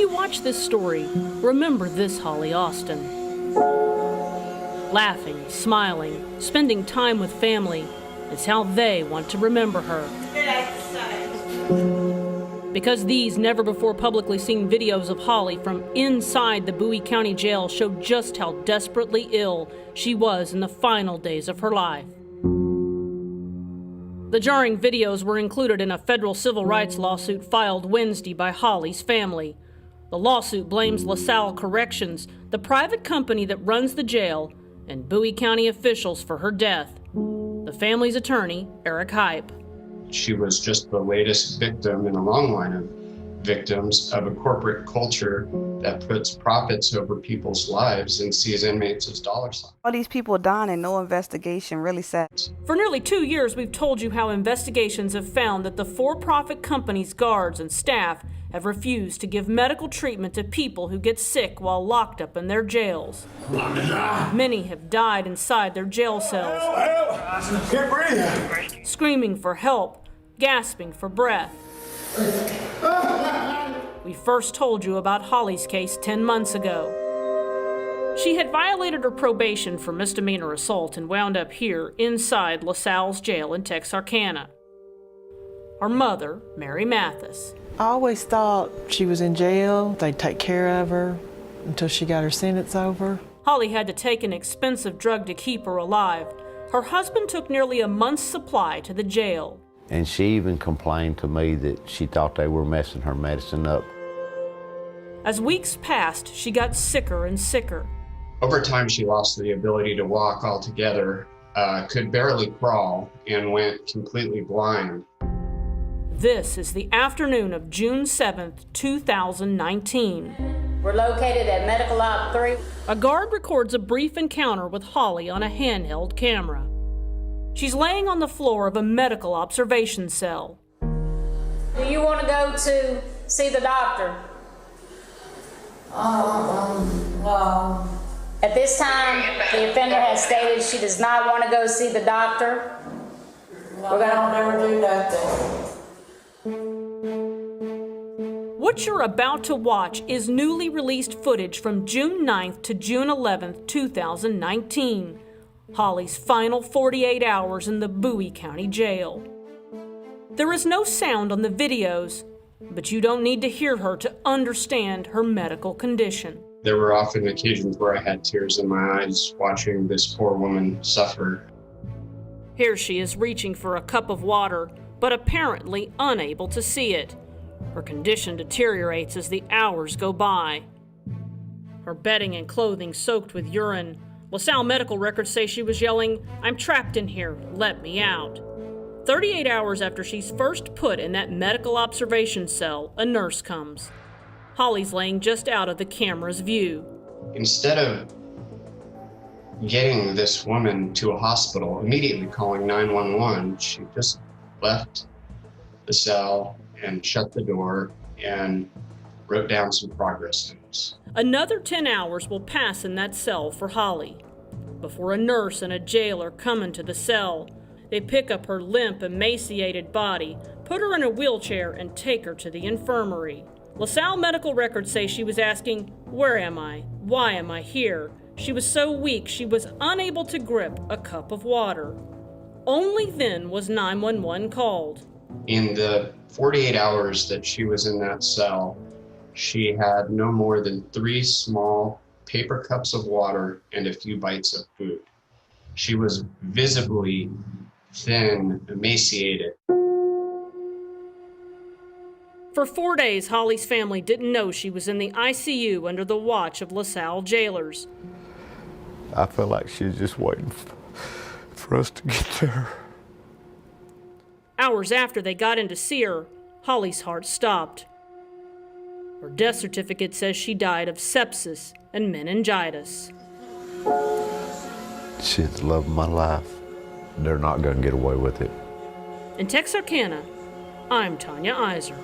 When you watch this story, remember this Holly Austin. Laughing, smiling, spending time with family is how they want to remember her. Because these never-before publicly seen videos of Holly from inside the Bowie County Jail show just how desperately ill she was in the final days of her life. The jarring videos were included in a federal civil rights lawsuit filed Wednesday by Holly's family. The lawsuit blames LaSalle Corrections, the private company that runs the jail, and Bowie County officials for her death. The family's attorney, Eric Hype. She was just the latest victim in a long line of victims of a corporate culture that puts profits over people's lives and sees inmates as dollar signs. All these people dying and no investigation, really sad. For nearly 2 years, we've told you how investigations have found that the for-profit company's guards and staff have refused to give medical treatment to people who get sick while locked up in their jails. Many have died inside their jail cells, Can't breathe. screaming for help, gasping for breath. We first told you about Holly's case 10 months ago. She had violated her probation for misdemeanor assault and wound up here inside LaSalle's jail in Texarkana. Her mother, Mary Mathis. I always thought she was in jail, they'd take care of her until she got her sentence over. Holly had to take an expensive drug to keep her alive. Her husband took nearly a month's supply to the jail. And she even complained to me that she thought they were messing her medicine up. As weeks passed, she got sicker and sicker. Over time, she lost the ability to walk altogether, could barely crawl, and went completely blind. This is the afternoon of June 7th, 2019. We're located at Medical Op 3. A guard records a brief encounter with Holly on a handheld camera. She's laying on the floor of a medical observation cell. Do you want to go to see the doctor? No. At this time, the offender has stated she does not want to go see the doctor. I don't ever do nothing. What you're about to watch is newly released footage from June 9th to June 11th, 2019. Holly's final 48 hours in the Bowie County Jail. There is no sound on the videos, but you don't need to hear her to understand her medical condition. There were often occasions where I had tears in my eyes watching this poor woman suffer. Here she is reaching for a cup of water, but apparently unable to see it. Her condition deteriorates as the hours go by. Her bedding and clothing soaked with urine. LaSalle medical records say she was yelling, "I'm trapped in here, let me out." 38 hours after she's first put in that medical observation cell, a nurse comes. Holly's laying just out of the camera's view. Instead of getting this woman to a hospital, immediately calling 911, she just left the cell and shut the door and wrote down some progress notes. Another 10 hours will pass in that cell for Holly before a nurse and a jailer come into the cell. They pick up her limp, emaciated body, put her in a wheelchair, and take her to the infirmary. LaSalle medical records say she was asking, "Where am I? Why am I here?" She was so weak she was unable to grip a cup of water. Only then was 911 called. In the 48 hours that she was in that cell, she had no more than 3 small paper cups of water and a few bites of food. She was visibly thin, emaciated. For 4 days, Holly's family didn't know she was in the ICU under the watch of LaSalle jailers. I felt like she was just waiting for us to get there. Hours after they got in to see her, Holly's heart stopped. Her death certificate says she died of sepsis and meningitis. She's the love of my life. They're not going to get away with it. In Texarkana, I'm Tanya Iser.